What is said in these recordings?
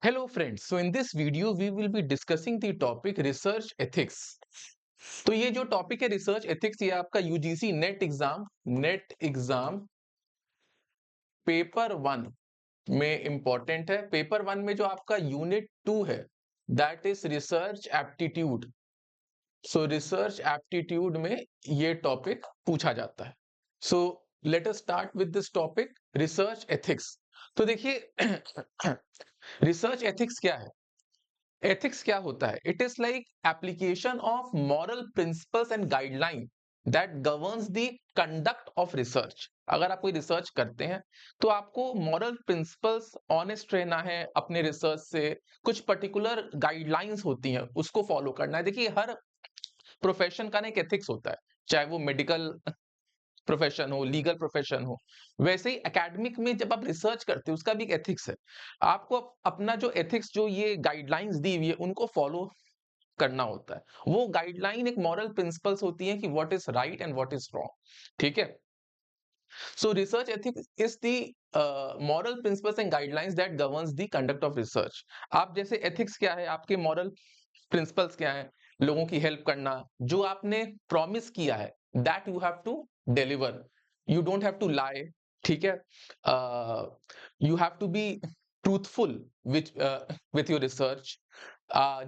Hello friends, so in this video we will be discussing the topic research ethics. तो ये जो topic है research ethics ये आपका यूजीसी नेट एग्जाम पेपर 1 में इंपॉर्टेंट है। पेपर 1 में जो आपका यूनिट 2 है that is research aptitude. So research aptitude में ये टॉपिक पूछा जाता है। So let us start with this topic research ethics. तो देखिए रिसर्च एथिक्स क्या है? एथिक्स क्या होता है? It is like application of moral principles and guideline that governs the conduct of research. अगर आप कोई रिसर्च करते हैं तो आपको मॉरल प्रिंसिपल्स ऑनेस्ट रहना है अपने रिसर्च से। कुछ पर्टिकुलर गाइडलाइंस होती हैं उसको फॉलो करना है। देखिए हर प्रोफेशन का ना एक एथिक्स होता है, चाहे वो मेडिकल प्रोफेशन हो, लीगल प्रोफेशन हो। वैसे ही एकेडमिक में जब आप रिसर्च करते हो उसका भी एक एथिक्स है। आपको अपना जो एथिक्स जो ये गाइडलाइंस दी हुई है उनको फॉलो करना होता है। वो गाइडलाइन एक मॉरल प्रिंसिपल्स होती है कि what is right and what is wrong. ठीक है। सो research ethics is the moral principles and guidelines that governs the conduct of research. आप जैसे एथिक्स क्या है, आपके मॉरल प्रिंसिपल्स क्या है? लोगों की हेल्प करना, जो आपने प्रॉमिस किया है that you have to deliver. You don't have to lie. ठीक है। You have to be truthful with your research.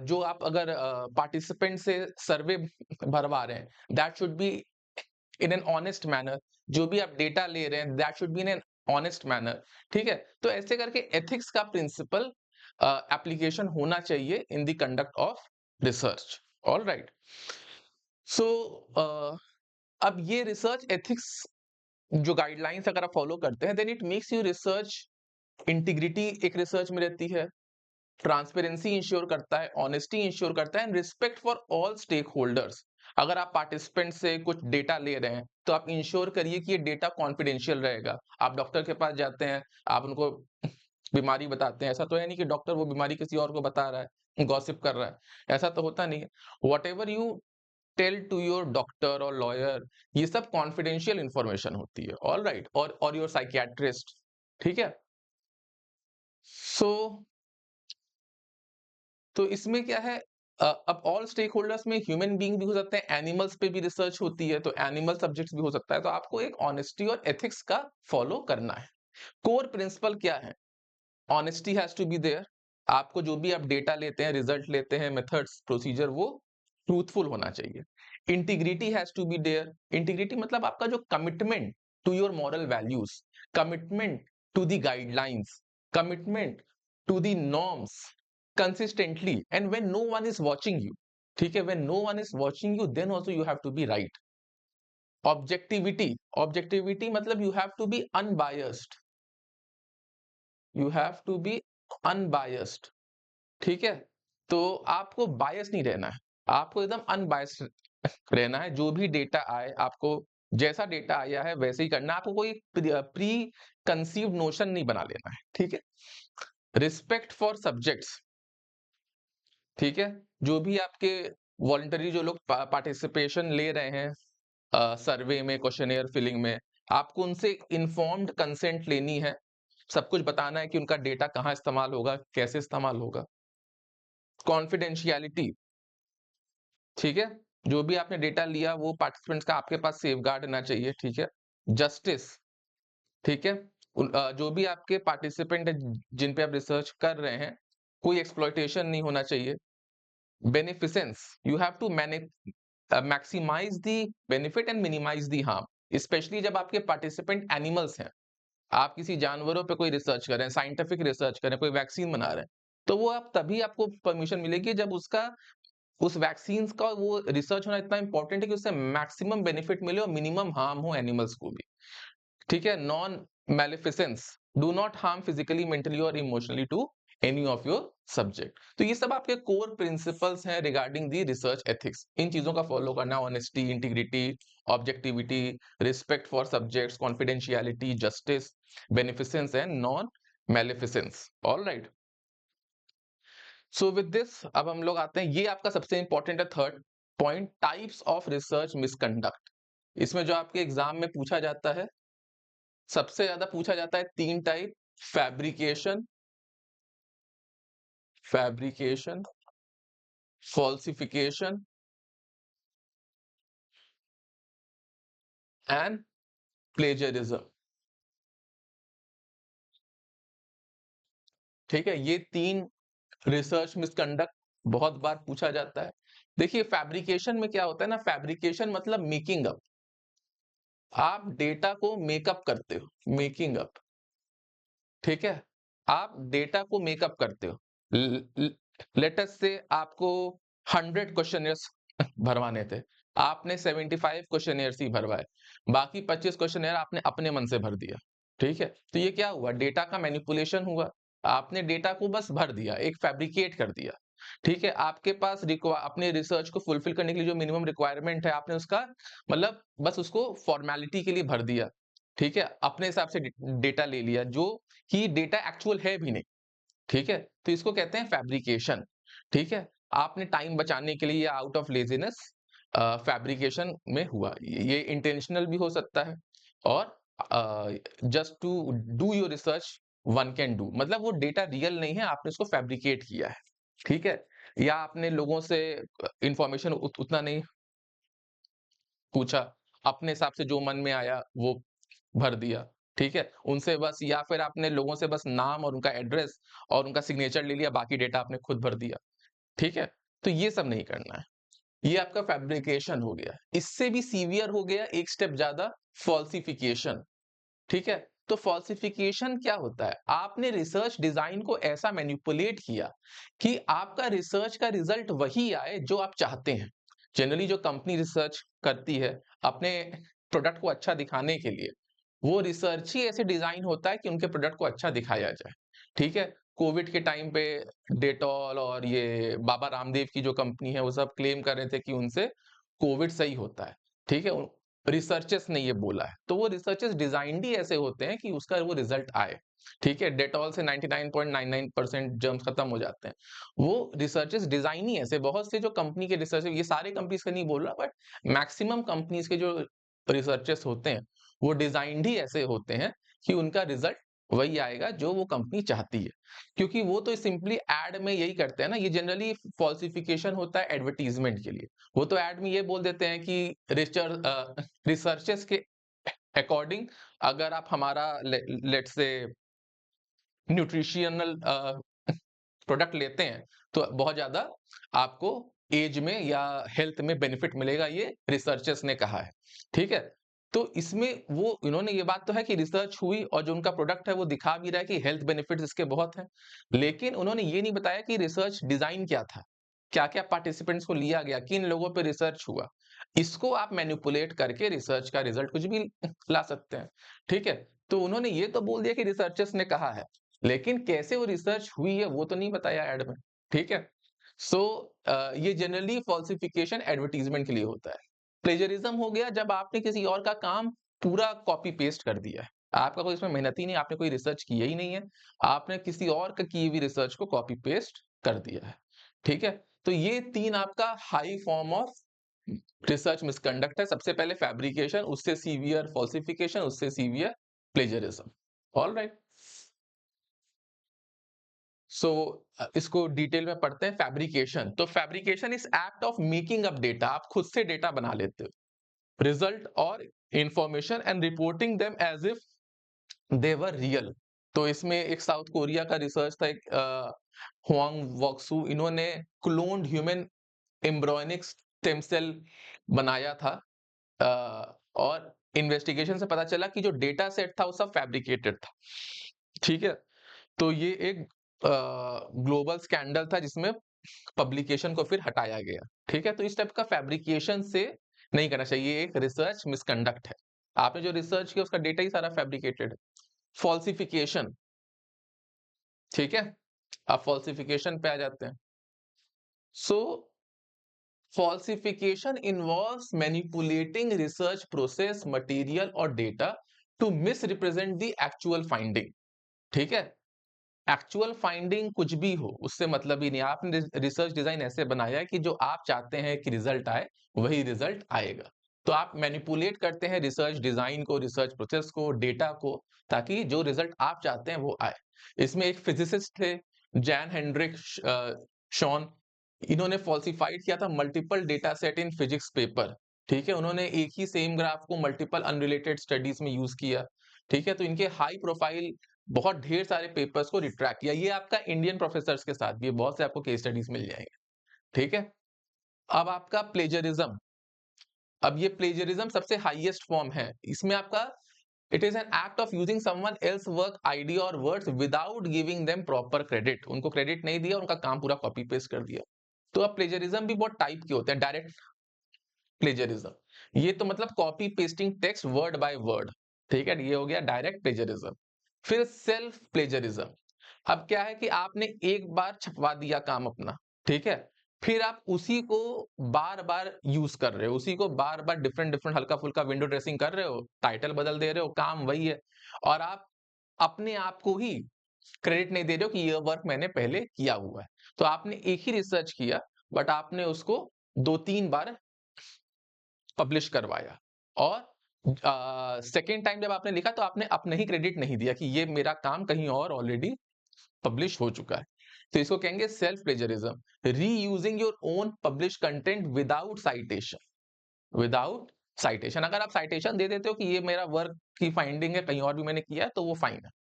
जो आप अगर पार्टिसिपेंट से सर्वे भरवा रहे हैं that should be in an honest manner. जो भी आप डेटा ले रहे हैं that should be in an honest manner. ठीक है। तो ऐसे करके एथिक्स का प्रिंसिपल एप्लीकेशन होना चाहिए in the conduct of research. All right. So अब ये रिसर्च एथिक्स जो गाइडलाइंस अगर आप फॉलो करते हैं then it makes you research integrity एक रिसर्च में रहती है, ट्रांसपेरेंसी इंश्योर करता है, ऑनेस्टी इंश्योर करता है and respect for all stakeholders. अगर आप पार्टिसिपेंट से कुछ डेटा ले रहे हैं तो आप इंश्योर करिए कि ये डेटा कॉन्फिडेंशियल रहेगा। आप डॉक्टर के पास जाते हैं, आप उनको बीमारी बताते हैं, ऐसा तो है नहीं कि डॉक्टर वो बीमारी किसी और को बता रहा है, गॉसिप कर रहा है। ऐसा तो होता नहीं है। Whatever you tell to your doctor और लॉयर, ये सब कॉन्फिडेंशियल इंफॉर्मेशन होती है। All right. और योर साइकियाट्रिस्ट। ठीक है। सो तो इसमें क्या है, अब ऑल स्टेक होल्डर्स में ह्यूमन बीइंग भी हो सकते हैं, एनिमल्स पे भी रिसर्च होती है तो एनिमल सब्जेक्ट्स भी हो सकता है। तो आपको एक ऑनेस्टी और एथिक्स का फॉलो करना है। कोर प्रिंसिपल क्या है? Honesty has to be there. आपको जो भी आप डेटा लेते हैं, रिजल्ट लेते हैं, मेथड्स प्रोसीजर वो ट्रूथफुल होना चाहिए। Integrity has to be there. Integrity मतलब आपका जो commitment to your moral values, commitment to the guidelines, commitment to the norms consistently and when no one is watching you. ठीक है। When no one is watching you then also you have to be right. Objectivity, objectivity मतलब you have to be unbiased. You have to be unbiased. ठीक है। तो आपको बायस नहीं रहना है, आपको एकदम अनबायस्ड रहना है। जो भी डेटा आए आपको, जैसा डेटा आया है वैसे ही करना है। आपको कोई प्री कंसीव्ड नोशन नहीं बना लेना है। ठीक है। Respect for subjects. ठीक है। जो भी आपके वॉलंटरी जो लोग पार्टिसिपेशन ले रहे हैं सर्वे में, क्वेश्चनेयर फिलिंग में, आपको उनसे इन्फॉर्म्ड कंसेंट लेनी है। सब कुछ बताना है कि उनका डेटा कहाँ इस्तेमाल होगा, कैसे इस्तेमाल होगा। कॉन्फिडेंशियलिटी। ठीक है। जो भी आपने डेटा लिया वो पार्टिसिपेंट्स का आपके पास सेफगार्ड रहना चाहिए। ठीक है। जस्टिस। ठीक है। जो भी आपके पार्टिसिपेंट है जिन पे आप रिसर्च कर रहे हैं, कोई एक्सप्लॉयटेशन नहीं होना चाहिए। Beneficence, you have to maximise the benefit and minimise the harm. Specially जब आपके पार्टिसिपेंट एनिमल्स हैं, आप किसी जानवरों पे कोई रिसर्च कर रहे हैं, साइंटिफिक रिसर्च कर रहे हैं, कोई वैक्सीन बना रहे हैं, तो वो आप तभी आपको परमिशन मिलेगी जब उसका, उस वैक्सीन का वो रिसर्च होना इतना इंपॉर्टेंट है कि उससे मैक्सिमम बेनिफिट मिले और मिनिमम हार्म हो एनिमल्स को भी। ठीक है। Non maleficence, do not harm physically, mentally और emotionally to any of your subject. तो ये सब आपके कोर प्रिंसिपल्स हैं रिगार्डिंग दी रिसर्च एथिक्स। इन चीजों का फॉलो करना, honesty, integrity, objectivity, respect for subjects, confidentiality, justice, beneficence and non maleficence. All right. So with this अब हम लोग आते हैं, ये आपका सबसे इंपॉर्टेंट है third point, types of research misconduct. इसमें जो आपके एग्जाम में पूछा जाता है, सबसे ज्यादा पूछा जाता है 3 type: fabrication, fabrication, falsification and plagiarism. ठीक है, ये 3 रिसर्च मिसकंडक्ट बहुत बार पूछा जाता है। देखिए फैब्रिकेशन में क्या होता है ना, फैब्रिकेशन मतलब मेकिंग अप। आप डेटा को मेकअप करते हो, मेकिंग अप। ठीक है, आप डेटा को मेकअप करते हो। लेट अस से आपको 100 क्वेश्चनियर्स भरवाने थे, आपने 75 क्वेश्चनियर्स ही भरवाए, बाकी 25 क्वेश्चनियर आपने अपने मन से भर दिया। ठीक है, तो ये क्या हुआ, डेटा का मैनिपुलेशन हुआ। आपने डेटा को बस भर दिया, एक फैब्रिकेट कर दिया। ठीक है, आपके पास अपने रिसर्च को फुलफिल करने के लिए जो मिनिमम रिक्वायरमेंट है, आपने उसका मतलब बस उसको फॉर्मेलिटी के लिए भर दिया। ठीक है, अपने हिसाब से डेटा ले लिया जो कि डेटा एक्चुअल है भी नहीं। ठीक है, तो इसको कहते हैं फैब्रिकेशन। ठीक है, आपने टाइम बचाने के लिए या आउट ऑफ लेजीनेस फैब्रिकेशन में हुआ। ये इंटेंशनल भी हो सकता है और just to do your research one can do, मतलब वो डेटा रियल नहीं है, आपने उसको फैब्रिकेट किया है। ठीक है, या आपने लोगों से इंफॉर्मेशन उतना नहीं पूछा, अपने हिसाब से जो मन में आया वो भर दिया। ठीक है, उनसे बस, या फिर आपने लोगों से बस नाम और उनका एड्रेस और उनका सिग्नेचर ले लिया, बाकी डेटा आपने खुद भर दिया। ठीक है, तो ये सब नहीं करना है। ये आपका फैब्रिकेशन हो गया। इससे भी सीवियर हो गया एक स्टेप ज्यादा, फॉल्सिफिकेशन। ठीक है, तो फॉल्सिफिकेशन क्या होता है, आपने रिसर्च डिजाइन को ऐसा मैनिपुलेट किया कि आपका रिसर्च का रिजल्ट वही आए जो आप चाहते हैं। जनरली जो कंपनी रिसर्च करती है अपने प्रोडक्ट को अच्छा दिखाने के लिए, वो रिसर्च ही ऐसे डिजाइन होता है कि उनके प्रोडक्ट को अच्छा दिखाया जाए। ठीक है, कोविड के टाइम पे डेटॉल और ये बाबा रामदेव की जो कंपनी है वो सब क्लेम कर रहे थे कि उनसे कोविड सही होता है। ठीक है, रिसर्चर्स ने ये बोला है, तो वो रिसर्चर्स डिजाइंड ही ऐसे होते हैं कि उसका वो रिजल्ट आए। ठीक है, डेटॉल से 99.99% जर्म्स खत्म हो जाते हैं। वो रिसर्चर्स डिजाइन ही ऐसे, बहुत से जो कंपनी के रिसर्च, ये सारे कंपनीज का नहीं बोल रहा बट मैक्सिमम कंपनीज के जो रिसर्चर्स होते हैं वो डिजाइंड ही ऐसे होते हैं कि उनका रिजल्ट वही आएगा जो वो कंपनी चाहती है। क्योंकि वो तो सिंपली एड में यही करते हैं ना, ये जनरली फॉल्सिफिकेशन होता है एडवर्टीजमेंट के लिए। वो तो एड में ये बोल देते हैं कि रिसर्चर्स के अकॉर्डिंग अगर आप हमारा लेट्स से न्यूट्रिशनल प्रोडक्ट लेते हैं तो बहुत ज्यादा आपको एज में या हेल्थ में बेनिफिट मिलेगा, ये रिसर्चर्स ने कहा है। ठीक है, तो इसमें वो इन्होंने ये बात तो है कि रिसर्च हुई और जो उनका प्रोडक्ट है वो दिखा भी रहा है कि हेल्थ बेनिफिट्स इसके बहुत हैं, लेकिन उन्होंने ये नहीं बताया कि रिसर्च डिजाइन क्या था, क्या क्या पार्टिसिपेंट्स को लिया गया, किन लोगों पे रिसर्च हुआ। इसको आप मैनिपुलेट करके रिसर्च का रिजल्ट कुछ भी ला सकते हैं। ठीक है, तो उन्होंने ये तो बोल दिया कि रिसर्चर्स ने कहा है, लेकिन कैसे वो रिसर्च हुई है वो तो नहीं बताया ऐड में। ठीक है, सो ये जनरली फॉल्सिफिकेशन एडवर्टाइजमेंट के लिए होता है। प्लेजरिज्म हो गया जब आपने किसी और का काम पूरा कॉपी पेस्ट कर दिया है, आपका कोई इसमें मेहनत ही नहीं, आपने कोई रिसर्च किया ही नहीं है, आपने किसी और का की हुई रिसर्च को कॉपी पेस्ट कर दिया है। ठीक है, तो ये 3 आपका high form of research misconduct है। सबसे पहले फैब्रिकेशन, उससे सीवियर फॉल्सिफिकेशन, उससे सीवियर प्लेजरिज्म। ऑलराइट, सो इसको डिटेल में पढ़ते हैं। फैब्रिकेशन, तो fabrication is act of making up data, आप खुद से डेटा बना लेते हो, रिजल्ट और information and reporting them as if they were real. तो इसमें एक साउथ कोरिया का रिसर्च था, एक हुआंग वॉक्सू, इन्होंने cloned human embryonic stem cell बनाया था। और इन्वेस्टिगेशन से पता चला कि जो डेटा सेट था वो सब फैब्रिकेटेड था। ठीक है, तो ये एक ग्लोबल स्कैंडल था जिसमें पब्लिकेशन को फिर हटाया गया। ठीक है, तो इस टाइप का फैब्रिकेशन से नहीं करना चाहिए, ये एक रिसर्च मिसकंडक्ट है। आपने जो रिसर्च किया उसका डेटा ही सारा फैब्रिकेटेड है। फॉल्सिफिकेशन, ठीक है, आप फॉल्सिफिकेशन पे आ जाते हैं। सो falsification involves manipulating research process, material और data to misrepresent the actual finding। ठीक है, एक्चुअल फाइंडिंग कुछ भी हो उससे मतलब ही नहीं, आपने रिसर्च डिजाइन ऐसे बनाया है कि जो आप चाहते हैं कि रिजल्ट आए वही रिजल्ट आएगा। तो आप मैनिपुलेट करते हैं रिसर्च डिजाइन को, रिसर्च प्रोसेस को, डेटा को, ताकि जो रिजल्ट आप चाहते हैं वो आए। इसमें एक फिजिसिस्ट थे, जैन हेनरिक शॉन, इन्होंने फॉल्सिफाइड किया था multiple data set in physics paper. ठीक है, उन्होंने एक ही सेम ग्राफ को मल्टीपल अनरिलेटेड स्टडीज में यूज किया। ठीक है, तो इनके हाई प्रोफाइल बहुत ढेर सारे पेपर्स को रिट्रैक्ट किया। ये आपका इंडियन प्रोफेसर्स के साथ भी है, बहुत से आपको केस स्टडीज मिल जाएंगे। ठीक है, अब आपका प्लेजरिज्म। अब ये प्लेजरिज्म सबसे हाईएस्ट फॉर्म है। इसमें आपका it is an act of using someone else work, idea और words without giving them proper credit. उनको क्रेडिट नहीं दिया, उनका काम पूरा कॉपी पेस्ट कर दिया। तो अब प्लेजरिज्म भी बहुत टाइप के होते हैं। डायरेक्ट प्लेजरिज्म, ये तो मतलब copy pasting text word by word. ठीक है, ये हो गया डायरेक्ट प्लेजरिज्म। फिर सेल्फ प्लेजरिज्म। अब क्या है कि आपने एक बार छपवा दिया काम अपना, ठीक है, फिर आप उसी को बार बार यूज कर रहे हो, उसी को बार बार डिफरेंट डिफरेंट हल्का फुल्का विंडो ड्रेसिंग कर रहे हो, टाइटल बदल दे रहे हो, काम वही है, और आप अपने आप को ही क्रेडिट नहीं दे रहे हो कि ये वर्क मैंने पहले किया हुआ है। तो आपने एक ही रिसर्च किया, बट आपने उसको 2-3 बार पब्लिश करवाया, और सेकेंड टाइम जब आपने लिखा तो आपने अपने ही क्रेडिट नहीं दिया कि ये मेरा काम कहीं और ऑलरेडी पब्लिश हो चुका है। तो इसको कहेंगे self plagiarism. Reusing your own publish content without citation. Without citation, अगर आप साइटेशन दे देते हो कि ये मेरा वर्क की फाइंडिंग है, कहीं और भी मैंने किया है, तो वो फाइन है।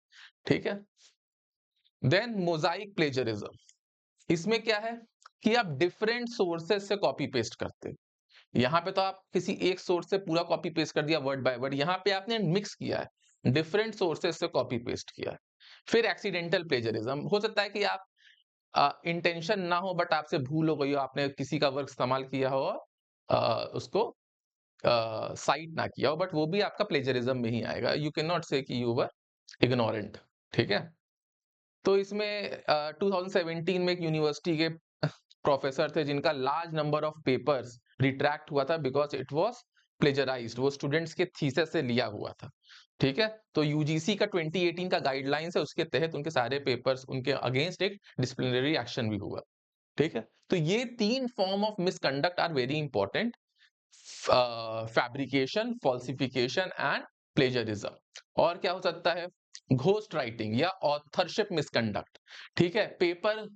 ठीक है, देन मोजाइक प्लेजरिज्म। इसमें क्या है कि आप डिफरेंट सोर्सेस से कॉपी पेस्ट करते हो। यहाँ पे तो आप किसी एक सोर्स से पूरा कॉपी पेस्ट कर दिया वर्ड बाय वर्ड, यहाँ पे आपने मिक्स किया है, डिफरेंट सोर्सेस से कॉपी पेस्ट किया है। फिर एक्सीडेंटल प्लेजरिज्म, हो सकता है कि आप इंटेंशन ना हो, बट आपसे भूल हो गई हो, आपने किसी का वर्क इस्तेमाल किया हो और उसको साइट ना किया हो, बट वो भी आपका प्लेजरिज्म में ही आएगा। यू कैन नॉट से कि यू वर इग्नोरेंट। ठीक है, तो इसमें 2017 में एक यूनिवर्सिटी के प्रोफेसर थे जिनका large number of papers retract हुआ था बिकॉज इट वाज प्लेजराइज्ड, वो स्टूडेंट्स के थीसिस से लिया हुआ था। ठीक है, तो यूजीसी का 2018 का गाइडलाइंस है, उसके तहत उनके सारे पेपर्स, उनके अगेंस्ट एक डिसिप्लिनरी एक्शन भी हुआ। ठीक है, तो ये 3 form of misconduct are very important: fabrication, falsification and plagiarism. और क्या हो सकता है? घोस्ट राइटिंग या ऑथरशिप मिसकंडक्ट। ठीक है, पेपर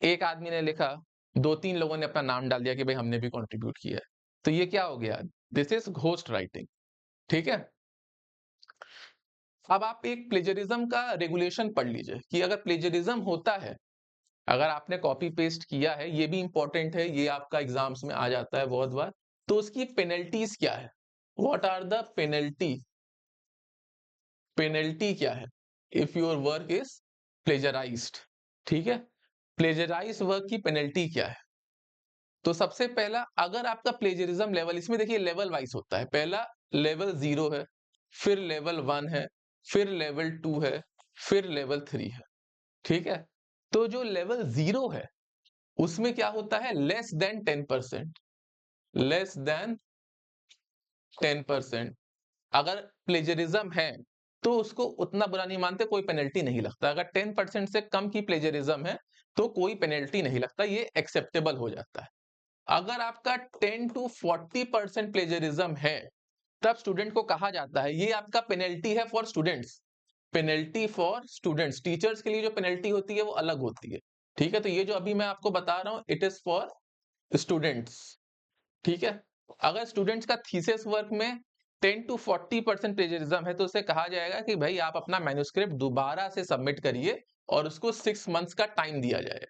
एक आदमी ने लिखा, 2-3 लोगों ने अपना नाम डाल दिया कि भाई हमने भी कंट्रीब्यूट किया है, तो ये क्या हो गया? This is ghost writing. ठीक है, अब आप एक प्लेजरिज्म का रेगुलेशन पढ़ लीजिए कि अगर प्लेजरिज्म होता है, अगर आपने कॉपी पेस्ट किया है, ये भी इंपॉर्टेंट है, ये आपका एग्जाम्स में आ जाता है बहुत बार, तो उसकी पेनल्टीज क्या है? What are the penalty? Penalty क्या है if your work is plagiarised? ठीक है, प्लेजराइज वर्क की पेनल्टी क्या है? तो सबसे पहला, अगर आपका प्लेजरिज्म लेवल, इसमें देखिए लेवल वाइज होता है, पहला लेवल 0 है, फिर लेवल 1 है, फिर लेवल 2 है, फिर लेवल 3 है। ठीक है, तो जो लेवल 0 है उसमें क्या होता है? Less than 10%। Less than 10%। अगर प्लेजरिज्म है तो उसको उतना बुरा नहीं मानते, कोई पेनल्टी नहीं लगता। अगर 10% से कम की प्लेजरिज्म है तो कोई पेनल्टी नहीं लगता, ये एक्सेप्टेबल हो जाता है। अगर आपका 10 to 40% प्लेजरिज्म है, तब स्टूडेंट को कहा जाता है, ये आपका पेनल्टी है for students. Penalty for students, teachers के लिए जो पेनल्टी होती है वो अलग होती है। ठीक है, तो ये जो अभी मैं आपको बता रहा हूं, इट इज फॉर स्टूडेंट्स। ठीक है, अगर स्टूडेंट्स का थीसिस वर्क में 10 to 40% प्लेजरिज्म है, तो उसे कहा जाएगा कि भाई आप अपना मैन्युस्क्रिप्ट दोबारा से सबमिट करिए और उसको 6 मंथ्स का टाइम दिया जाए।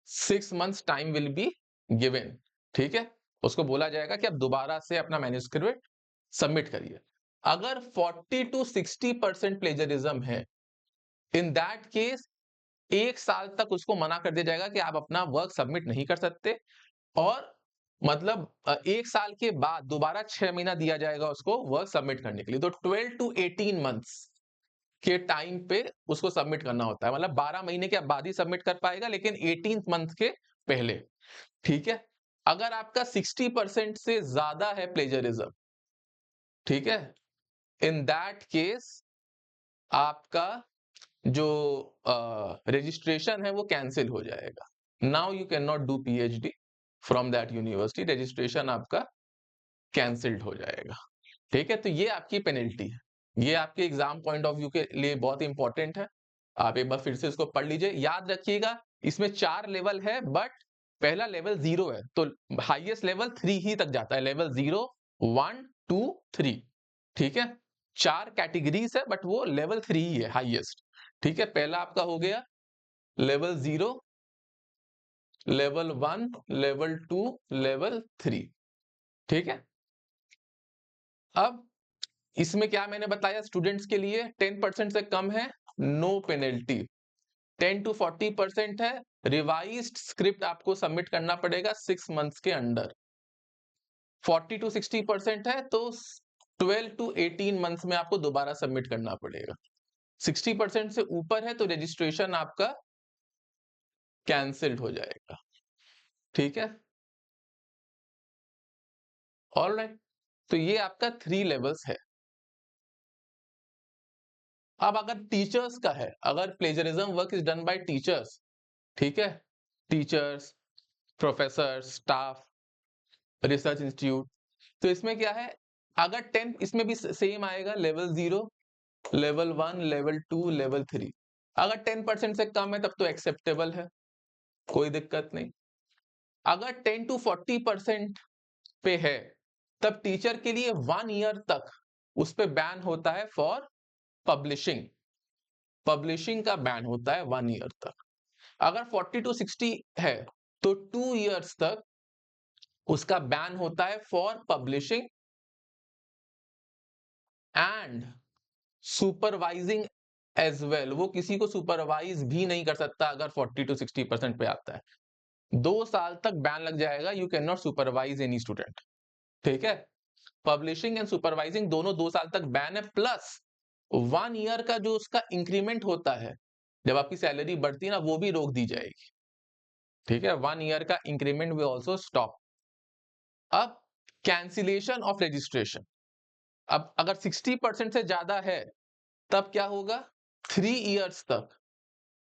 6 months time will be given. ठीक है, उसको बोला जाएगा कि आप दोबारा से अपना मैन्युस्क्रिप्ट सबमिट करिए। अगर 40 to 60% प्लेजरिज्म है, इन दैट केस 1 साल तक उसको मना कर दिया जाएगा कि आप अपना वर्क सबमिट नहीं कर सकते, और मतलब 1 साल के बाद दोबारा 6 महीना दिया जाएगा उसको वर्क सबमिट करने के लिए। तो 12 to 18 मंथ्स के टाइम पे उसको सबमिट करना होता है, मतलब 12 महीने के बाद ही सबमिट कर पाएगा, लेकिन 18th मंथ के पहले। ठीक है, अगर आपका 60% से ज्यादा है प्लेजरिज्म, ठीक है, इन दैट केस आपका जो रजिस्ट्रेशन है वो कैंसिल हो जाएगा। Now you can not do PhD from that university, registration आपका कैंसिल्ड हो जाएगा। ठीक है, तो ये आपकी पेनल्टी है, ये आपके एग्जाम पॉइंट ऑफ व्यू के लिए बहुत इंपॉर्टेंट है। आप एक बार फिर से इसको पढ़ लीजिए। याद रखिएगा इसमें 4 लेवल है, बट पहला लेवल 0 है, तो हाईएस्ट लेवल 3 ही तक जाता है, लेवल 0, 1, 2, 3। ठीक है, 4 कैटेगरीज है, बट वो लेवल 3 ही है हाईएस्ट। ठीक है, पहला आपका हो गया लेवल 0, लेवल 1, लेवल 2, लेवल 3। ठीक है, अब इसमें क्या मैंने बताया, स्टूडेंट्स के लिए 10% से कम है, नो पेनल्टी। 10 to 40% है, रिवाइज्ड स्क्रिप्ट आपको सबमिट करना पड़ेगा 6 मंथ्स के अंडर। 40 to 60% है तो 12 to 18 मंथ्स में आपको दोबारा सबमिट करना पड़ेगा। 60% से ऊपर है तो रजिस्ट्रेशन आपका कैंसिल्ड हो जाएगा। ठीक है, ऑलराइट। तो ये आपका 3 लेवल्स है। अब अगर टीचर्स का है, अगर plagiarism work is done by teachers, ठीक है, teachers, professor, staff, research institute, तो इसमें क्या है, अगर 10 इसमें भी सेम आएगा, लेवल 0, लेवल 1, लेवल 2, लेवल 3। अगर 10% से कम है तब तो एक्सेप्टेबल है, कोई दिक्कत नहीं। अगर 10 to 40% पे है तब टीचर के लिए 1 ईयर तक उस पे बैन होता है फॉर पब्लिशिंग। पब्लिशिंग का बैन होता है 1 ईयर तक। अगर 40 to 60 है तो 2 ईयर्स तक उसका बैन होता है for publishing and supervising as well. वो किसी को सुपरवाइज भी नहीं कर सकता अगर 40 to 60% पे आता है। 2 साल तक बैन लग जाएगा, you can not supervise any student. ठीक है, पब्लिशिंग एंड सुपरवाइजिंग दोनों 2 साल तक बैन है, प्लस 1 ईयर का जो उसका इंक्रीमेंट होता है, जब आपकी सैलरी बढ़ती है ना, वो भी रोक दी जाएगी। ठीक है, 1 ईयर का इंक्रीमेंट विल ऑल्सो स्टॉप। अब कैंसिलेशन ऑफ रजिस्ट्रेशन, अब अगर 60% से ज्यादा है तब क्या होगा, 3 इयर्स तक।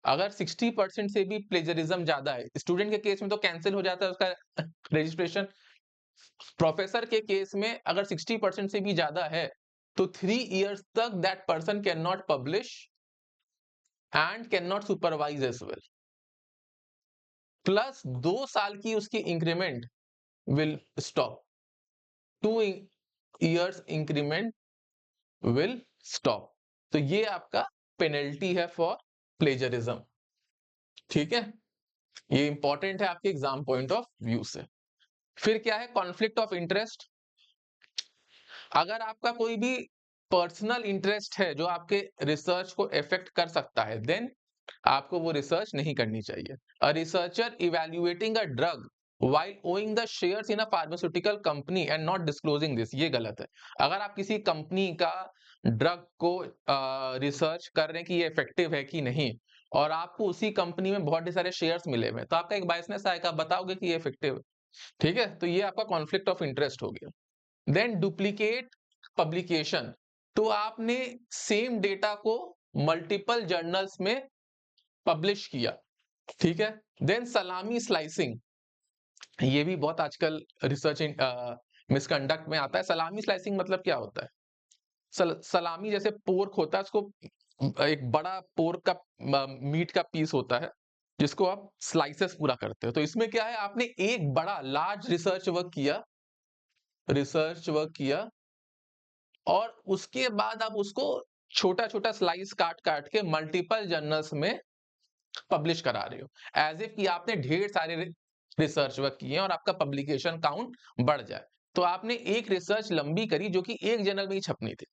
अगर 60% से भी प्लेजरिज्म ज्यादा है, स्टूडेंट के केस में तो कैंसिल हो जाता है उसका रजिस्ट्रेशन। प्रोफेसर के केस में अगर 60% से भी ज्यादा है तो 3 इयर्स तक that person can not publish and can not supervise as well. Plus 2 साल की उसकी increment will stop, 2 years increment will stop. तो ये आपका पेनल्टी है फॉर प्लेजरिज्म। ठीक है, ये इंपॉर्टेंट है आपके एग्जाम पॉइंट ऑफ व्यू से। फिर क्या है, कॉन्फ्लिक्ट ऑफ इंटरेस्ट। अगर आपका कोई भी पर्सनल इंटरेस्ट है जो आपके रिसर्च को इफेक्ट कर सकता है, देन आपको वो रिसर्च नहीं करनी चाहिए। A researcher evaluating a drug while owing the shares in a pharmaceutical company and not disclosing this, ये गलत है। अगर आप किसी कंपनी का ड्रग को रिसर्च कर रहे हैं कि ये इफेक्टिव है कि नहीं, और आपको उसी कंपनी में बहुत सारे शेयर्स मिले हुए, तो आपका एक बायसनेस आएगा, आप बताओगे कि ये इफेक्टिव है। ठीक है, तो ये आपका कॉन्फ्लिक्ट ऑफ इंटरेस्ट हो गया। देन डुप्लीकेट पब्लिकेशन, तो आपने सेम डेटा को मल्टीपल जर्नल्स में पब्लिश किया। ठीक है, देन सलामी स्लाइसिंग, ये भी बहुत आजकल रिसर्च मिसकंडक्ट में आता है। सलामी स्लाइसिंग मतलब क्या होता है, सलामी जैसे पोर्क होता है, उसको एक बड़ा पोर्क का मीट का पीस होता है जिसको आप स्लाइसेस पूरा करते हो। तो इसमें क्या है, आपने एक बड़ा लार्ज रिसर्च वर्क किया और उसके बाद आप उसको छोटा छोटा स्लाइस काट काट के मल्टीपल जर्नल्स में पब्लिश करा रहे हो, एज इफ कि आपने ढेर सारे रिसर्च वर्क किए हैं और आपका पब्लिकेशन काउंट बढ़ जाए। तो आपने एक रिसर्च लंबी करी जो कि एक जर्नल में ही छपनी थी,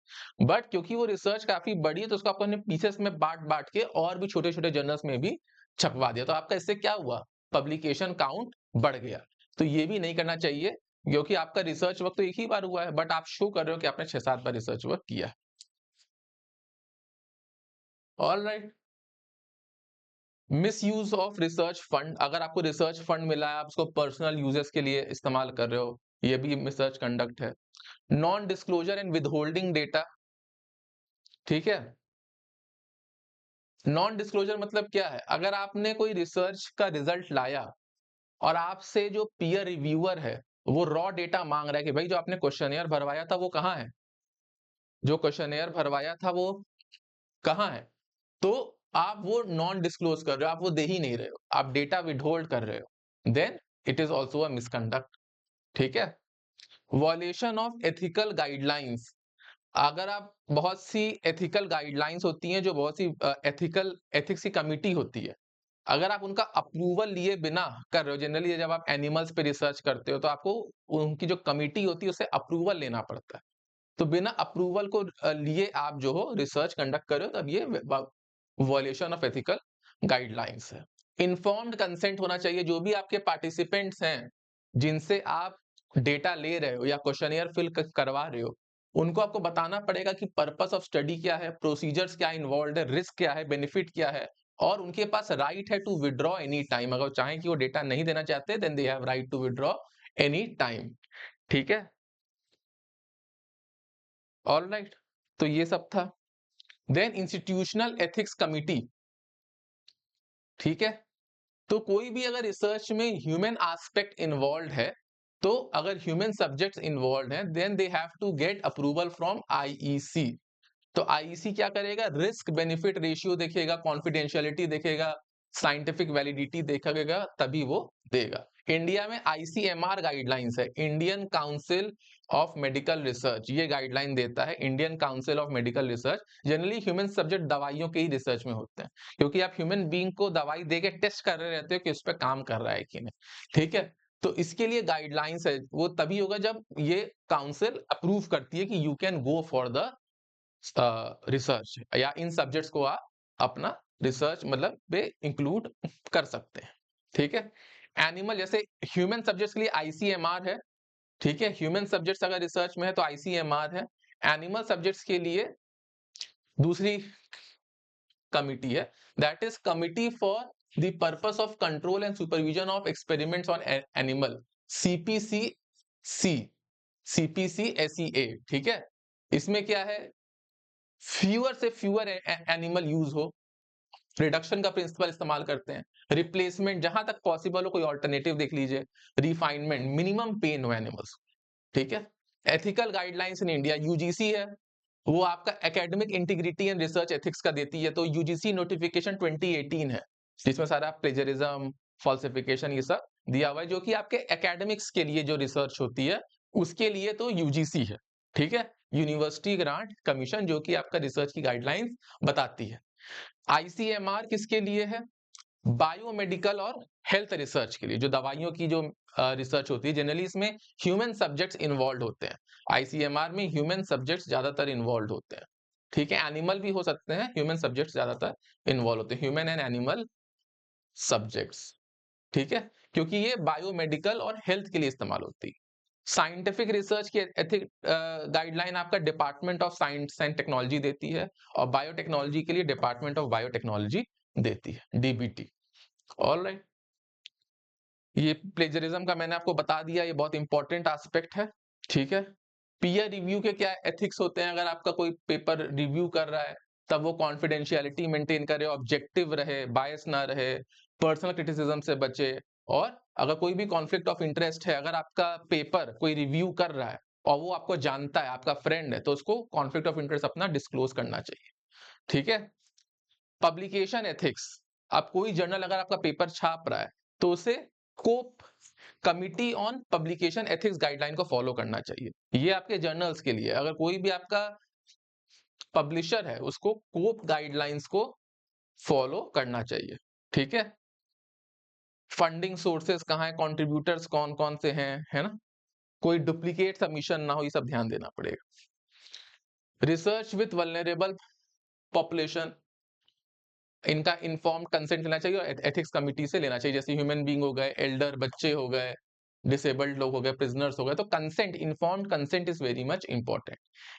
बट क्योंकि वो रिसर्च काफी बड़ी है तो उसको आपने पीसेस में बांट बांट के और भी छोटे छोटे जर्नल्स में भी छपवा दिया। तो आपका इससे क्या हुआ, पब्लिकेशन काउंट बढ़ गया। तो ये भी नहीं करना चाहिए, क्योंकि आपका रिसर्च वर्क तो एक ही बार हुआ है, बट आप शो कर रहे हो कि आपने 6-7 बार रिसर्च वर्क किया। All right. Miss use of research fund, अगर आपको रिसर्च फंड मिला है, आप उसको पर्सनल यूजेस के लिए इस्तेमाल कर रहे हो, ये भी रिसर्च कंडक्ट है। Non disclosure and withholding data. ठीक है, नॉन डिस्क्लोजर मतलब क्या है, अगर आपने कोई रिसर्च का रिजल्ट लाया और आपसे जो पीयर रिव्यूअर है वो रॉ डेटा मांग रहा है कि भाई जो आपने क्वेश्चनेयर भरवाया था वो कहाँ है, जो क्वेश्चनेयर भरवाया था वो कहाँ है, तो आप वो नॉन डिस्क्लोज कर रहे हो, आप वो दे ही नहीं रहे हो, आप डेटा विदहोल्ड कर रहे हो, then it is also a misconduct. ठीक है। वॉल्यूशन ऑफ एथिकल गाइडलाइंस, अगर आप बहुत सी एथिकल गाइडलाइंस होती हैं, जो बहुत सी एथिकल एथिक्स की कमिटी होती है, अगर आप उनका अप्रूवल लिए बिना कर रहे हो, जनरली जब आप एनिमल्स पे रिसर्च करते हो तो आपको उनकी जो कमिटी होती है उससे अप्रूवल लेना पड़ता है। तो बिना अप्रूवल को लिए आप जो हो रिसर्च कंडक्ट कर रहे हो, तब ये वॉल्यूशन ऑफ एथिकल गाइडलाइंस है। इन्फॉर्म्ड कंसेंट होना चाहिए, जो भी आपके पार्टिसिपेंट्स हैं जिनसे आप डेटा ले रहे हो या क्वेश्चनियर फिल करवा रहे हो, उनको आपको बताना पड़ेगा कि पर्पस ऑफ स्टडी क्या है, प्रोसीजर्स क्या इन्वॉल्व है, रिस्क क्या है, बेनिफिट क्या है, और उनके पास राइट है टू विड्रॉ एनी टाइम। अगर चाहें कि वो डेटा नहीं देना चाहते, then they have right to withdraw any time. ठीक है, ऑलराइट। तो ये सब था। Then institutional ethics committee. ठीक है। तो कोई भी अगर रिसर्च में ह्यूमन एस्पेक्ट इन्वॉल्व है, तो अगर ह्यूमन सब्जेक्ट्स इन्वॉल्व हैं, then they have to get approval from IEC. तो आईईसी क्या करेगा? रिस्क बेनिफिट रेशियो देखेगा, कॉन्फिडेंशियलिटी देखेगा, साइंटिफिक वैलिडिटी देखेगा, तभी वो देगा। इंडिया में आईसीएमआर गाइडलाइंस है, Indian council of medical research, ये गाइडलाइन देता है। Indian council of medical research, generally human subject दवाइयों के ही रिसर्च में होते हैं, क्योंकि आप ह्यूमन बीइंग को दवाई दे के टेस्ट कर रहे रहते हो कि उस पर काम कर रहा है कि नहीं। ठीक है। तो इसके लिए गाइडलाइंस है, वो तभी होगा जब ये काउंसिल अप्रूव करती है कि you can go for the research, या इन सब्जेक्ट्स को आप अपना रिसर्च मतलब पे इंक्लूड कर सकते हैं। ठीक है। एनिमल, जैसे ह्यूमन सब्जेक्ट्स के लिए आईसीएमआर है। ठीक है, ह्यूमन सब्जेक्ट्स अगर रिसर्च में है तो आईसीएमआर है। एनिमल सब्जेक्ट्स के लिए दूसरी कमिटी है, that is committee for the purpose of control and supervision of experiments on animal, CPC C, CPCSEA. ठीक है। इसमें क्या है? फ्यूअर से फ्यूअर एनिमल यूज हो, रिडक्शन का प्रिंसिपल इस्तेमाल करते हैं। रिप्लेसमेंट, जहां तक पॉसिबल हो कोई ऑल्टरनेटिव देख लीजिए। रिफाइनमेंट, मिनिमम पेन हो एनिमल्स। ठीक है। Ethical guidelines in India, UGC है, वो आपका academic integrity and research ethics का देती है। तो यूजीसी नोटिफिकेशन 2018 है, जिसमें सारा प्लेजरिज्म, फॉल्सिफिकेशन, ये सब दिया हुआ है, जो कि आपके एकेडमिक्स के लिए जो रिसर्च होती है उसके लिए तो यूजीसी है। ठीक है। यूनिवर्सिटी ग्रांट कमीशन, जो कि आपका रिसर्च की गाइडलाइंस बताती है। आईसीएमआर किसके लिए है? बायोमेडिकल और हेल्थ रिसर्च के लिए, जो दवाइयों की जो रिसर्च होती है, जनरली इसमें ह्यूमन सब्जेक्ट्स इन्वॉल्व होते हैं। आईसीएमआर में ह्यूमन सब्जेक्ट्स ज्यादातर इन्वॉल्व होते हैं। ठीक है। एनिमल भी हो सकते हैं, ह्यूमन सब्जेक्ट्स ज्यादातर इन्वॉल्व होते हैं, ह्यूमन एंड एनिमल सब्जेक्ट्स। ठीक है। क्योंकि ये बायोमेडिकल और हेल्थ के लिए इस्तेमाल होती है। साइंटिफिक रिसर्च की एथिक गाइडलाइन आपका department of science and technology देती है, और बायोटेक्नोलॉजी के लिए डिपार्टमेंट ऑफ बायोटेक्नोलॉजी देती है, डीबीटी। ऑलराइट। ये प्लेजरिज्म का मैंने आपको बता दिया, ये बहुत इंपॉर्टेंट एस्पेक्ट है। ठीक है। पीयर रिव्यू के क्या एथिक्स होते हैं? अगर आपका कोई पेपर रिव्यू कर रहा है, तब वो कॉन्फिडेंशियलिटी मेंटेन करे, ऑब्जेक्टिव रहे, बायस ना रहे, पर्सनल क्रिटिसिज्म से बचे। और अगर कोई भी कॉन्फ्लिक्ट ऑफ इंटरेस्ट है, अगर आपका पेपर कोई रिव्यू कर रहा है और वो आपको जानता है, आपका फ्रेंड है, तो उसको कॉन्फ्लिक्ट ऑफ इंटरेस्ट अपना डिस्क्लोज करना चाहिए। ठीक है। पब्लिकेशन एथिक्स, आप कोई जर्नल अगर आपका पेपर छाप रहा है, तो उसे COPE, committee on publication ethics guideline को फॉलो करना चाहिए। ये आपके जर्नल्स के लिए, अगर कोई भी आपका पब्लिशर है, उसको कोप गाइडलाइंस को फॉलो करना चाहिए। ठीक है। फंडिंग सोर्सेस कहाँ है, कंट्रीब्यूटर्स कौन कौन से हैं, है ना, कोई डुप्लीकेट सबमिशन ना हो, ये सब ध्यान देना पड़ेगा। रिसर्च विथ वल्नरेबल पॉपुलेशन, इनका इन्फॉर्म्ड कंसेंट लेना चाहिए, और एथिक्स कमिटी से लेना चाहिए। जैसे ह्यूमन बीइंग हो गए, एल्डर बच्चे हो गए, डिसेबल्ड लोग हो गए, प्रिजनर्स हो गए, तो consent, informed consent is very much important.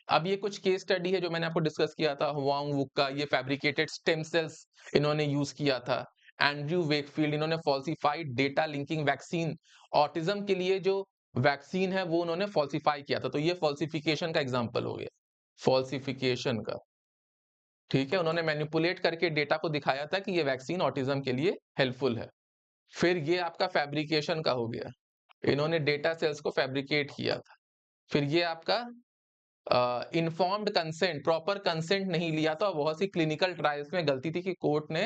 अब ये कुछ केस स्टडी है जो मैंने आपको डिस्कस किया था, हुआंग वुक का, ये फैब्रिकेटेड स्टेम सेल्स इन्होंने यूज किया था। एंड्रयू वेकफील्ड, इन्होंने falsified data linking vaccine, autism के लिए जो वैक्सीन है वो उन्होंने फॉल्सिफाई किया था, तो ये फॉल्सिफिकेशन का एग्जाम्पल हो गया, फॉल्सिफिकेशन का। ठीक है। उन्होंने मैनिपुलेट करके डेटा को दिखाया था कि ये वैक्सीन ऑटिज्म के लिए हेल्पफुल है। फिर ये आपका फैब्रिकेशन का हो गया, इन्होंने डेटा सेल्स को फैब्रिकेट किया था। फिर ये आपका इन्फॉर्म्ड कंसेंट, प्रॉपर कंसेंट नहीं लिया था। बहुत सी क्लिनिकल ट्रायल्स में गलती थी कि कोर्ट ने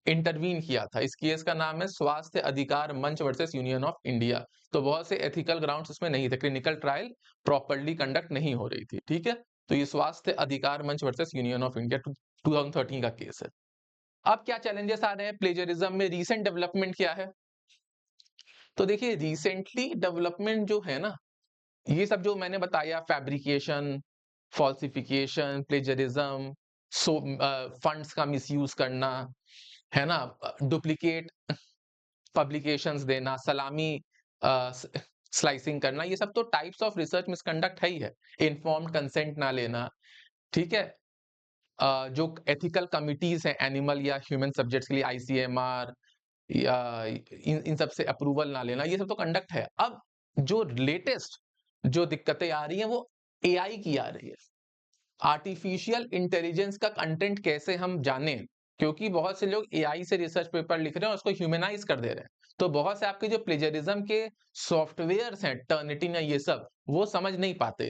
इंटरवीन किया था। इस केस का नाम है स्वास्थ्य अधिकार मंच वर्सेस यूनियन ऑफ इंडिया। तो बहुत से एथिकल ग्राउंड्स उसमें नहीं थे, क्लिनिकल ट्रायल प्रॉपर्ली कंडक्ट नहीं हो रही थी, ठीक है। तो ये स्वास्थ्य अधिकार मंच वर्सेस यूनियन ऑफ इंडिया 2013 का केस है। अब क्या चैलेंजेस आ रहे हैं प्लेजरिज्म में, रीसेंट डेवलपमेंट क्या है? तो देखिए रिसेंटली डेवलपमेंट जो है ना, ये सब जो मैंने बताया, फैब्रिकेशन, फॉल्सिफिकेशन, प्लेजरिज्म, सो फंड्स का मिसयूज करना, है ना, डुप्लीकेट पब्लिकेशंस देना, सलामी स्लाइसिंग करना, ये सब तो टाइप्स ऑफ रिसर्च मिसकंडक्ट है ही है। इन्फॉर्म्ड कंसेंट ना लेना, ठीक है। जो एथिकल कमिटीज हैं एनिमल या ह्यूमन सब्जेक्ट्स के लिए, आईसीएमआर या इन सब से अप्रूवल ना लेना, ये सब तो कंडक्ट है। अब जो लेटेस्ट जो दिक्कतें आ रही हैं वो एआई की आ रही है। आर्टिफिशियल इंटेलिजेंस का कंटेंट कैसे हम जाने, क्योंकि बहुत से लोग एआई से रिसर्च पेपर लिख रहे हैं और उसको ह्यूमनाइज कर दे रहे हैं। तो बहुत से आपके जो प्लेजरिज्म के सॉफ्टवेयर्स हैं, टर्निटिन या ये सब, वो समझ नहीं पाते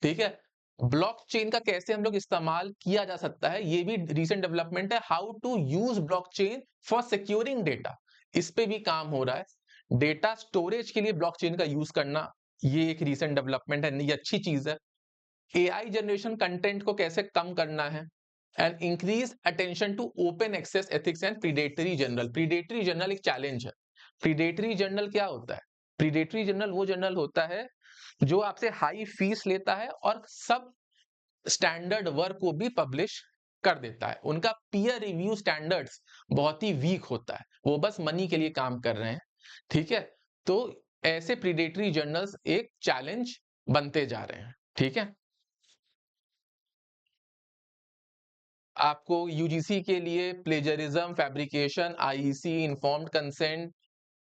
ठीक है। ब्लॉकचेन का कैसे हम लोग इस्तेमाल किया जा सकता है, ये भी रीसेंट डेवलपमेंट है। How to use blockchain for securing data, इस पे भी काम हो रहा है। डेटा स्टोरेज के लिए ब्लॉकचेन का यूज करना, ये एक रीसेंट डेवलपमेंट है, ये अच्छी चीज है। एआई जनरेशन कंटेंट को कैसे कम करना है, and increase attention to open access ethics and predatory journal. Predatory journal एक चैलेंज है। प्रीडेटरी जर्नल क्या होता है? प्रीडेटरी जर्नल वो जर्नल होता है जो आपसे हाई फीस लेता है और सब स्टैंडर्ड वर्क को भी पब्लिश कर देता है। उनका पीयर रिव्यू स्टैंडर्ड्स बहुत ही वीक होता है, वो बस मनी के लिए काम कर रहे हैं, ठीक है। तो ऐसे प्रीडेटरी जर्नल्स एक चैलेंज बनते जा रहे हैं, ठीक है। आपको यूजीसी के लिए plagiarism, fabrication, IEC, informed consent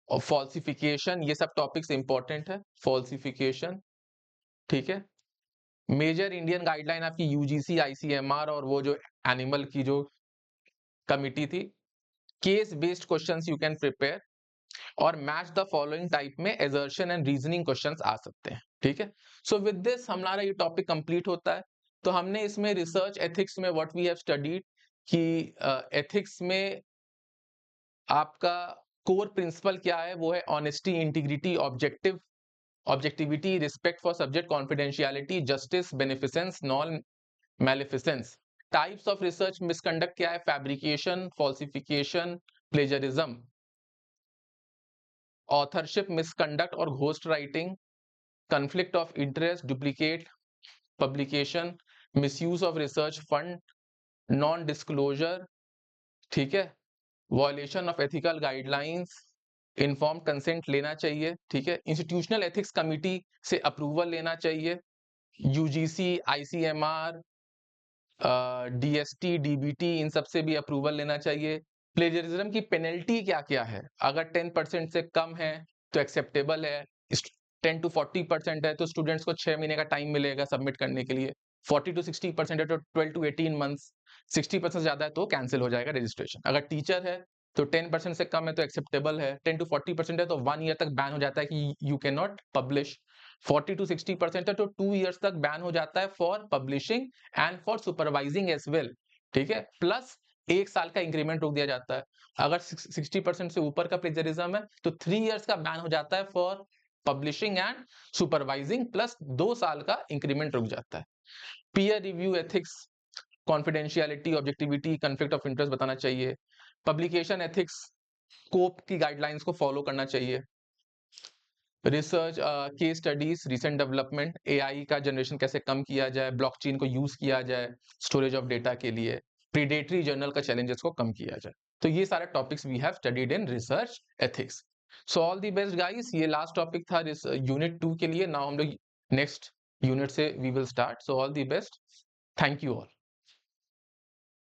और फॉल्सिफिकेशन, ये सब टॉपिक्स इंपॉर्टेंट है। फॉल्सिफिकेशन, ठीक है। मेजर इंडियन गाइडलाइन आपकी यूजीसी, आईसीएमआर और वो जो एनिमल की जो कमिटी थी। Case based questions you can prepare, और मैच द फॉलोइंग टाइप में एजर्शन एंड रीजनिंग क्वेश्चंस आ सकते हैं, ठीक है। सो विद दिस हमारा ये टॉपिक कंप्लीट होता है। तो हमने इसमें रिसर्च एथिक्स में व्हाट वी हैव स्टडीड कि एथिक्स में आपका कोर प्रिंसिपल क्या है, वो है honesty, integrity, objectivity, respect for subject, confidentiality, justice, beneficence, non maleficence. Types of research misconduct क्या है? Fabrication, falsification, plagiarism, authorship misconduct और ghost writing, conflict of interest, duplicate publication, misuse of research fund, non disclosure, ठीक है, violation of ethical guidelines, informed consent लेना चाहिए, ठीक है, institutional ethics committee से अप्रूवल लेना चाहिए, यूजीसी, आईसीएमआर, डीएसटी, डीबीटी, इन सब से भी अप्रूवल लेना चाहिए। प्लेजरिज्म की पेनल्टी क्या क्या है? अगर 10% से कम है तो एक्सेप्टेबल है, 10 to 40% है तो स्टूडेंट्स को 6 महीने का टाइम मिलेगा सबमिट करने के लिए, 40 to 60% है तो 12 to 18 months, 60% ज्यादा है तो कैंसिल हो जाएगा रजिस्ट्रेशन। अगर टीचर है तो 10% से कम है तो एक्सेप्टेबल है, 10 to 40% है तो 1 year तक बैन हो जाता है कि you can not publish, 40 to 60% है तो 2 years तक बैन हो जाता है for publishing and for supervising as well, ठीक है। प्लस 1 साल का इंक्रीमेंट रोक दिया जाता है। अगर 60% से ऊपर का प्लेजरिज्म है तो 3 years का बैन हो जाता है for publishing and supervising, plus 2 साल का इंक्रीमेंट रुक जाता है। Peer review ethics, confidentiality, objectivity, conflict of interest बताना चाहिए। पब्लिकेशन एथिक्स, स्कोप की गाइडलाइंस को फॉलो करना चाहिए। Research, case studies, recent development, AI का जनरेशन कैसे कम किया जाए, ब्लॉकचेन को यूज किया जाए स्टोरेज ऑफ डेटा के लिए, प्रीडेटरी जर्नल का चैलेंजेस को कम किया जाए। तो ये सारे topics we have studied in research ethics. So all the best guys, ये लास्ट टॉपिक था यूनिट 2 के लिए। नाउ हम लोग नेक्स्ट यूनिट से we will start. So all the best, thank you all.